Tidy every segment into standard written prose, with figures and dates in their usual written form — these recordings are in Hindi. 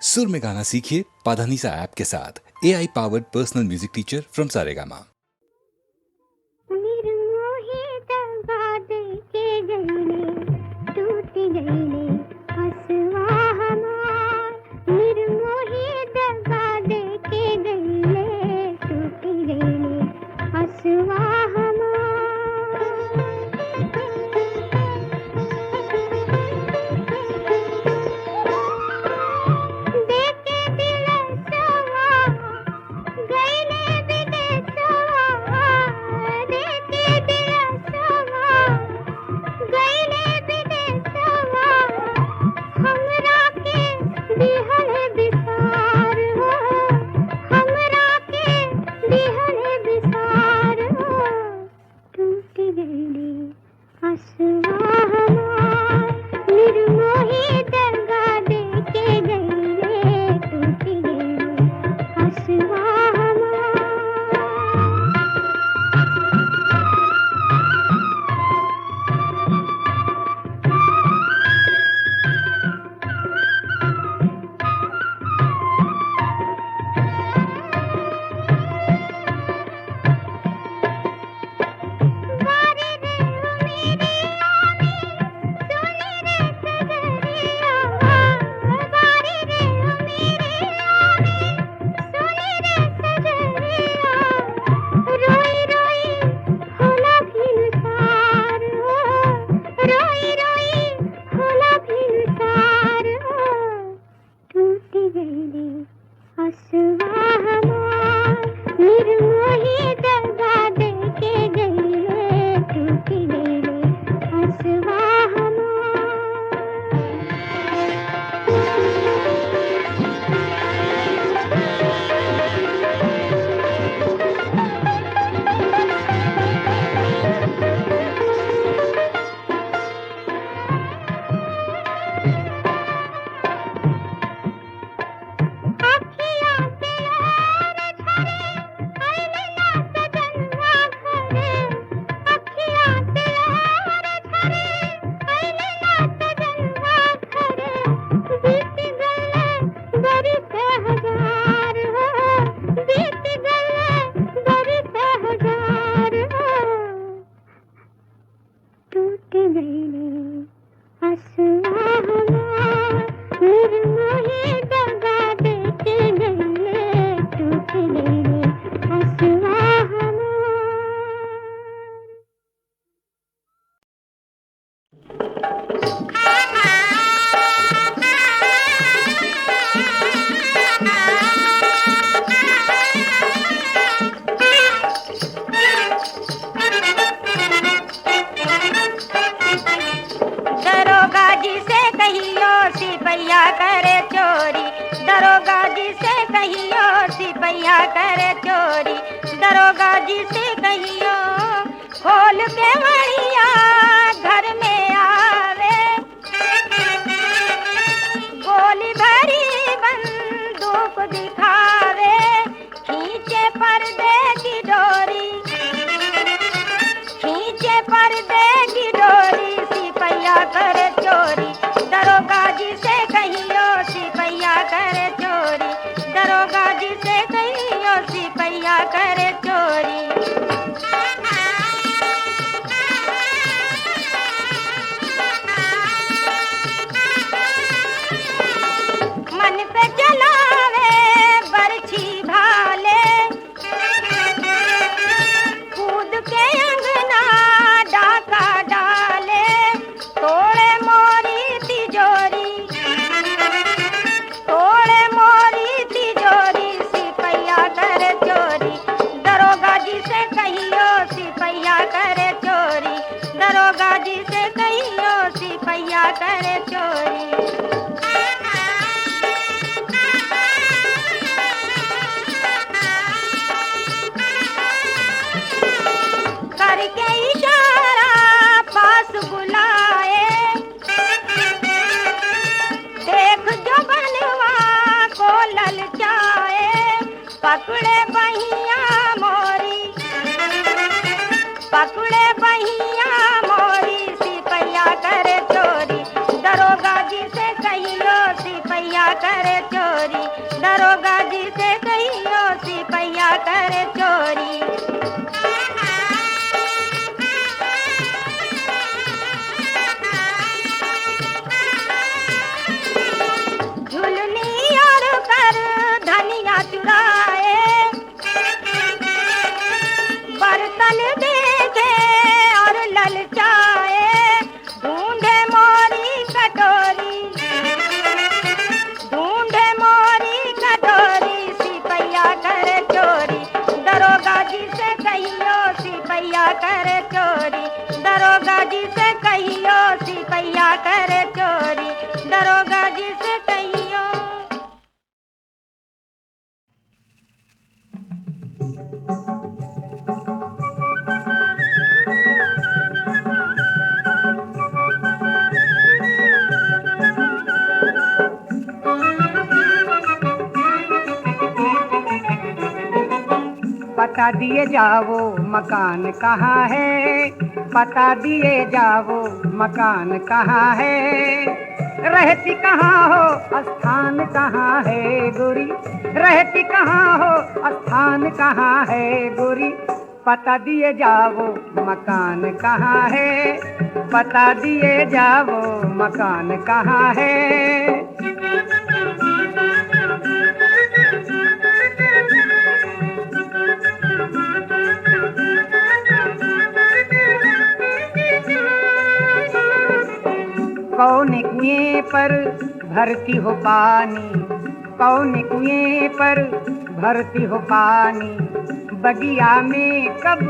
सुर में गाना सीखिए पाधानीसा ऐप के साथ। AI powered personal music teacher from Saregama. पकड़े बहिया मोरी, पकड़े बहिया मोरी, सिपैया करे चोरी, दरोगा जी से कहियो सिपैया करे चोरी। जी से कहियो सिपैया करे चोरी, दरोगा जी से कहियो। बता दिए जाओ मकान कहाँ है, बता दिए जाओ मकान कहाँ है, रहती कहाँ हो स्थान कहाँ है गोरी, रहती कहाँ हो स्थान कहाँ है गोरी, पता दिए जाओ मकान कहाँ है, बता दिए जाओ मकान कहाँ है। कौन कुएं पर भरती हो पानी, कौन कुएं पर भरती हो पानी, बगिया में कब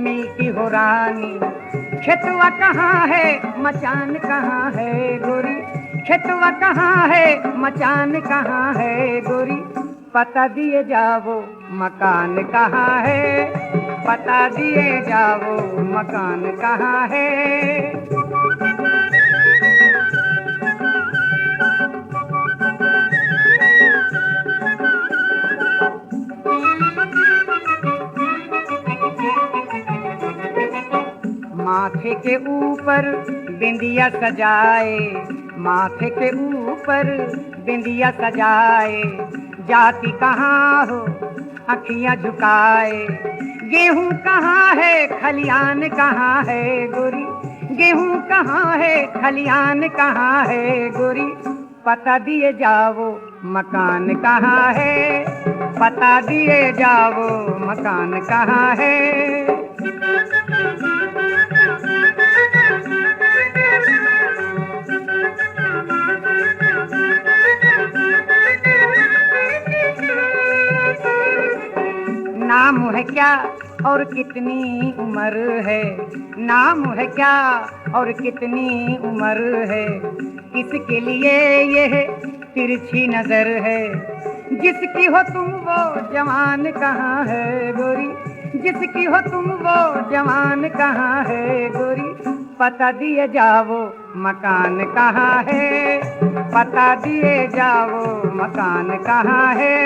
मिलती हो रानी, खेतवा कहाँ है मचान कहाँ है गोरी, खेतवा कहाँ है मचान कहाँ है गोरी, पता दिए जाओ मकान कहाँ है, पता दिए जाओ मकान कहाँ है। माथे के ऊपर बिंदिया सजाए, माथे के ऊपर बिंदिया सजाए, जाती कहाँ हो अखियाँ झुकाए, गेहूं कहाँ है खलियान कहाँ है गोरी, गेहूं कहाँ है खलियान कहाँ है गोरी, पता दिए जाओ मकान कहाँ है, पता दिए जाओ मकान कहाँ है। नाम है क्या और कितनी उम्र है, नाम है क्या और कितनी उम्र है, किसके लिए यह तिरछी नजर है, जिसकी हो तुम वो जवान कहाँ है गोरी, जिसकी हो तुम वो जवान कहाँ है गोरी, पता दिए जाओ मकान कहाँ है, पता दिए जाओ मकान कहाँ है।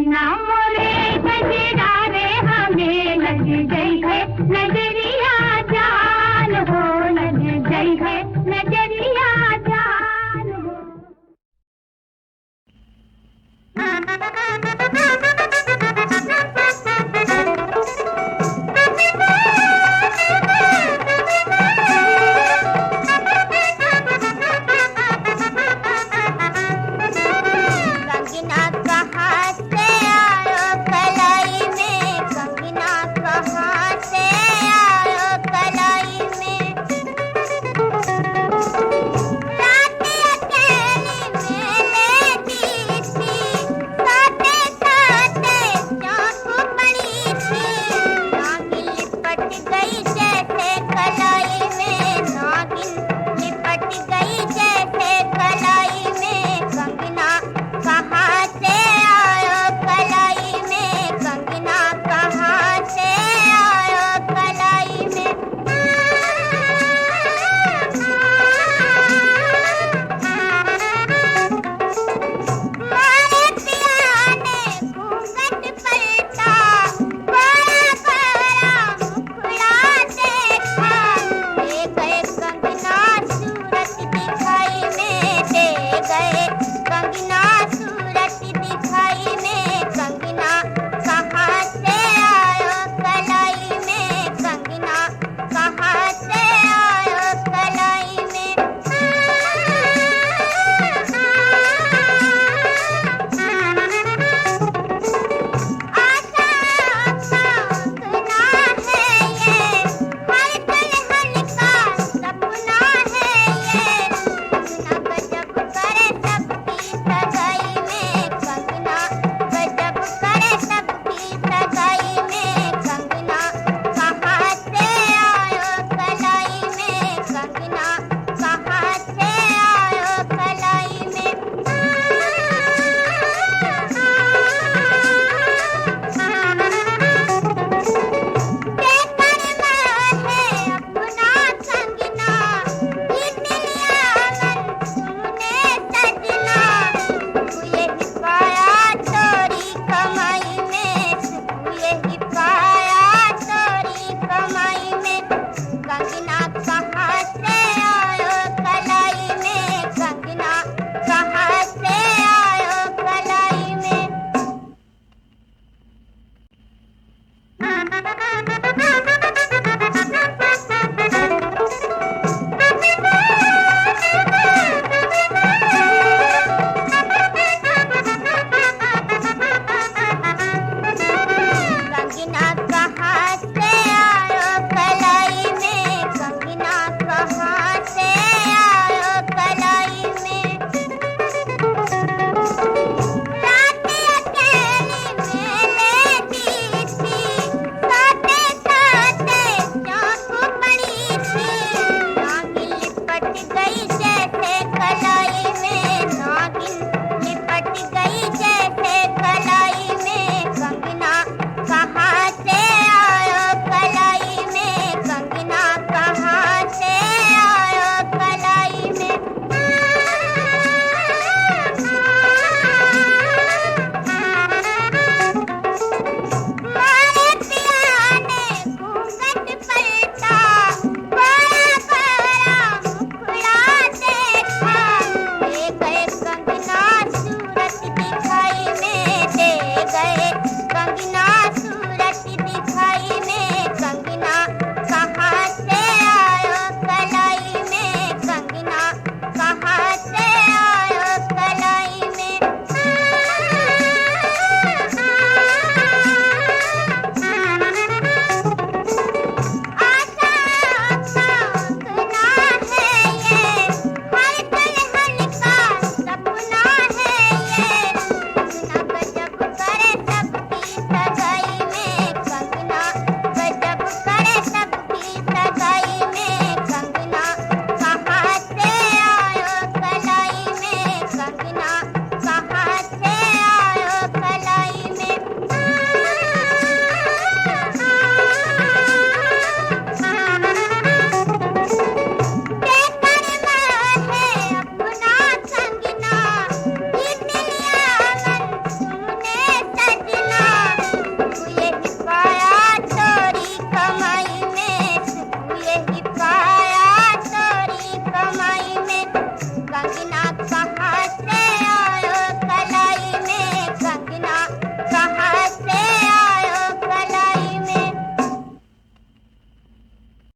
नैना मोरे गजरा